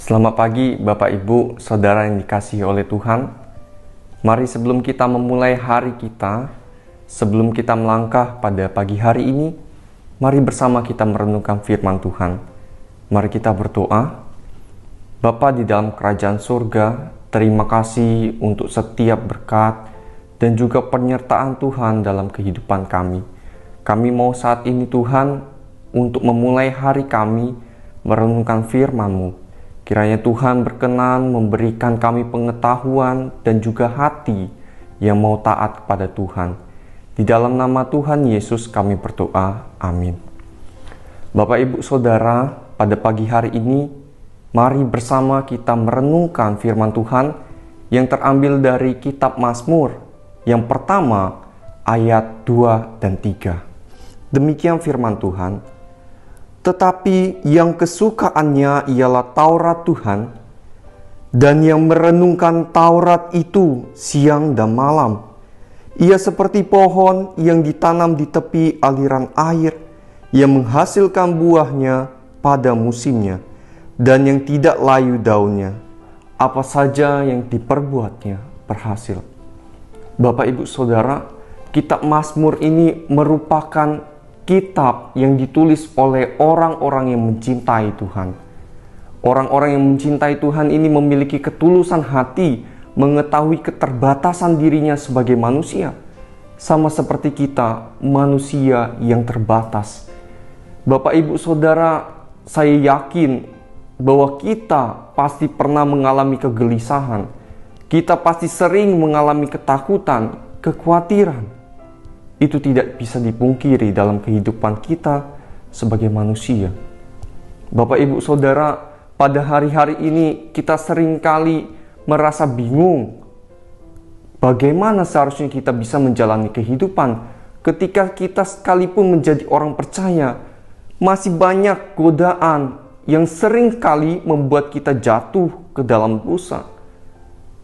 Selamat pagi Bapak Ibu, Saudara yang dikasihi oleh Tuhan. Mari sebelum kita memulai hari kita, sebelum kita melangkah pada pagi hari ini, mari bersama kita merenungkan firman Tuhan. Mari kita berdoa. Bapa di dalam kerajaan surga, terima kasih untuk setiap berkat dan juga penyertaan Tuhan dalam kehidupan kami. Kami mau saat ini Tuhan, untuk memulai hari kami, merenungkan firman-Mu. Kiranya Tuhan berkenan memberikan kami pengetahuan dan juga hati yang mau taat kepada Tuhan. Di dalam nama Tuhan Yesus kami berdoa. Amin. Bapak Ibu Saudara, pada pagi hari ini, mari bersama kita merenungkan firman Tuhan yang terambil dari kitab Mazmur. Yang pertama, ayat 2 dan 3. Demikian firman Tuhan. Tetapi yang kesukaannya ialah Taurat Tuhan, dan yang merenungkan Taurat itu siang dan malam. Ia seperti pohon yang ditanam di tepi aliran air, yang menghasilkan buahnya pada musimnya, dan yang tidak layu daunnya. Apa saja yang diperbuatnya berhasil. Bapak Ibu Saudara, kitab Mazmur ini merupakan kitab yang ditulis oleh orang-orang yang mencintai Tuhan. Orang-orang yang mencintai Tuhan ini memiliki ketulusan hati, mengetahui keterbatasan dirinya sebagai manusia, sama seperti kita, manusia yang terbatas. Bapak Ibu Saudara, saya yakin bahwa kita pasti pernah mengalami kegelisahan. Kita pasti sering mengalami ketakutan, kekhawatiran. Itu tidak bisa dipungkiri dalam kehidupan kita sebagai manusia. Bapak Ibu Saudara, pada hari-hari ini kita seringkali merasa bingung. Bagaimana seharusnya kita bisa menjalani kehidupan ketika kita sekalipun menjadi orang percaya, masih banyak godaan yang seringkali membuat kita jatuh ke dalam dosa.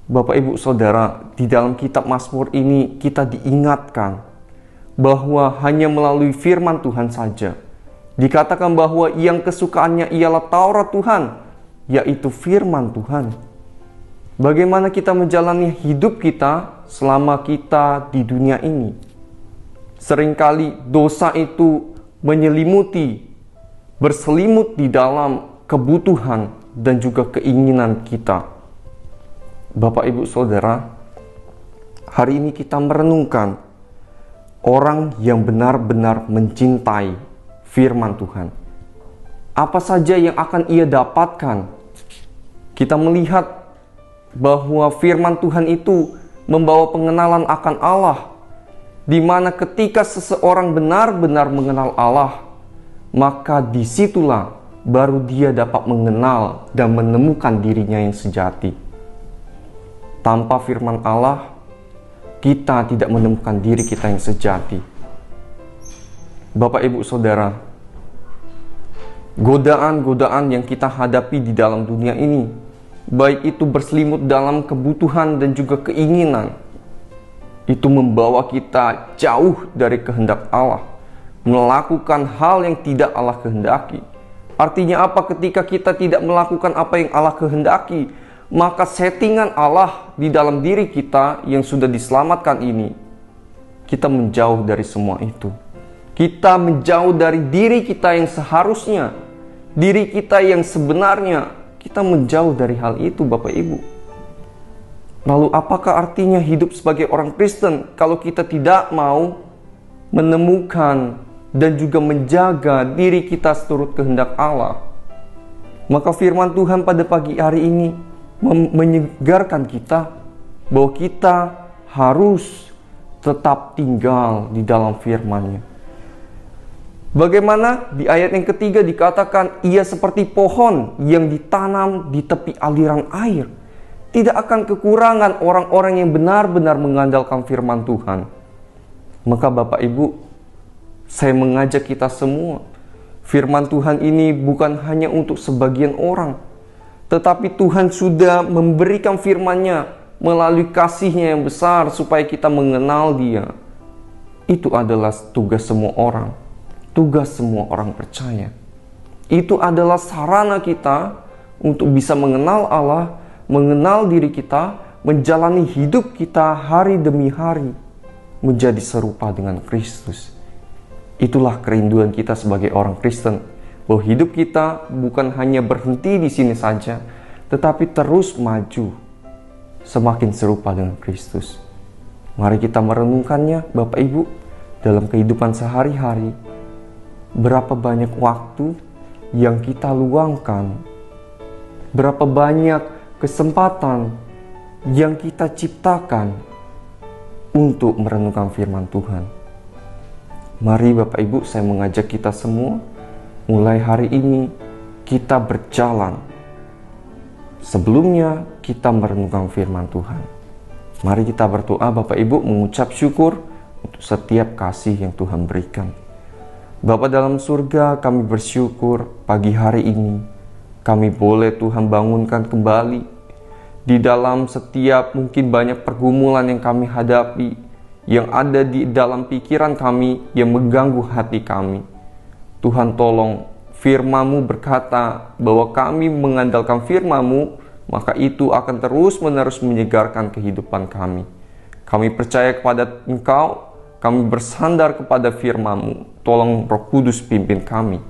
Bapak Ibu Saudara, di dalam kitab Mazmur ini kita diingatkan bahwa hanya melalui firman Tuhan saja. Dikatakan bahwa yang kesukaannya ialah Taurat Tuhan, yaitu firman Tuhan. Bagaimana kita menjalani hidup kita selama kita di dunia ini? Seringkali dosa itu menyelimuti, berselimut di dalam kebutuhan dan juga keinginan kita. Bapak Ibu Saudara, hari ini kita merenungkan orang yang benar-benar mencintai firman Tuhan. Apa saja yang akan ia dapatkan? Kita melihat bahwa firman Tuhan itu membawa pengenalan akan Allah, di mana ketika seseorang benar-benar mengenal Allah, maka disitulah baru dia dapat mengenal dan menemukan dirinya yang sejati. Tanpa firman Allah, kita tidak menemukan diri kita yang sejati. Bapak Ibu Saudara, godaan-godaan yang kita hadapi di dalam dunia ini, baik itu berselimut dalam kebutuhan dan juga keinginan, itu membawa kita jauh dari kehendak Allah, melakukan hal yang tidak Allah kehendaki. Artinya apa? Ketika kita tidak melakukan apa yang Allah kehendaki, maka settingan Allah di dalam diri kita yang sudah diselamatkan ini, kita menjauh dari semua itu. Kita menjauh dari diri kita yang seharusnya, diri kita yang sebenarnya. Kita menjauh dari hal itu, Bapak Ibu. Lalu apakah artinya hidup sebagai orang Kristen kalau kita tidak mau menemukan dan juga menjaga diri kita seturut kehendak Allah? Maka firman Tuhan pada pagi hari ini menyegarkan kita bahwa kita harus tetap tinggal di dalam firman-Nya. Bagaimana di ayat yang ketiga dikatakan ia seperti pohon yang ditanam di tepi aliran air. Tidak akan kekurangan orang-orang yang benar-benar mengandalkan firman Tuhan. Maka Bapak Ibu, saya mengajak kita semua, firman Tuhan ini bukan hanya untuk sebagian orang, tetapi Tuhan sudah memberikan firman-Nya melalui kasih-Nya yang besar supaya kita mengenal Dia. Itu adalah tugas semua orang, tugas semua orang percaya. Itu adalah sarana kita untuk bisa mengenal Allah, mengenal diri kita, menjalani hidup kita hari demi hari, menjadi serupa dengan Kristus. Itulah kerinduan kita sebagai orang Kristen, bahwa hidup kita bukan hanya berhenti di sini saja, tetapi terus maju, semakin serupa dengan Kristus. Mari kita merenungkannya, Bapak Ibu, dalam kehidupan sehari-hari. Berapa banyak waktu yang kita luangkan, berapa banyak kesempatan yang kita ciptakan untuk merenungkan firman Tuhan. Mari Bapak Ibu, saya mengajak kita semua, mulai hari ini kita berjalan. Sebelumnya kita merenungkan firman Tuhan. Mari kita berdoa Bapak Ibu, mengucap syukur untuk setiap kasih yang Tuhan berikan. Bapa dalam surga, kami bersyukur pagi hari ini kami boleh Tuhan bangunkan kembali. Di dalam setiap mungkin banyak pergumulan yang kami hadapi, yang ada di dalam pikiran kami, yang mengganggu hati kami. Tuhan tolong, firman-Mu berkata bahwa kami mengandalkan firman-Mu, maka itu akan terus-menerus menyegarkan kehidupan kami. Kami percaya kepada Engkau, kami bersandar kepada firman-Mu. Tolong Roh Kudus pimpin kami.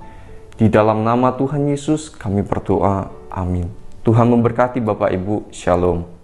Di dalam nama Tuhan Yesus kami berdoa. Amin. Tuhan memberkati Bapak Ibu. Shalom.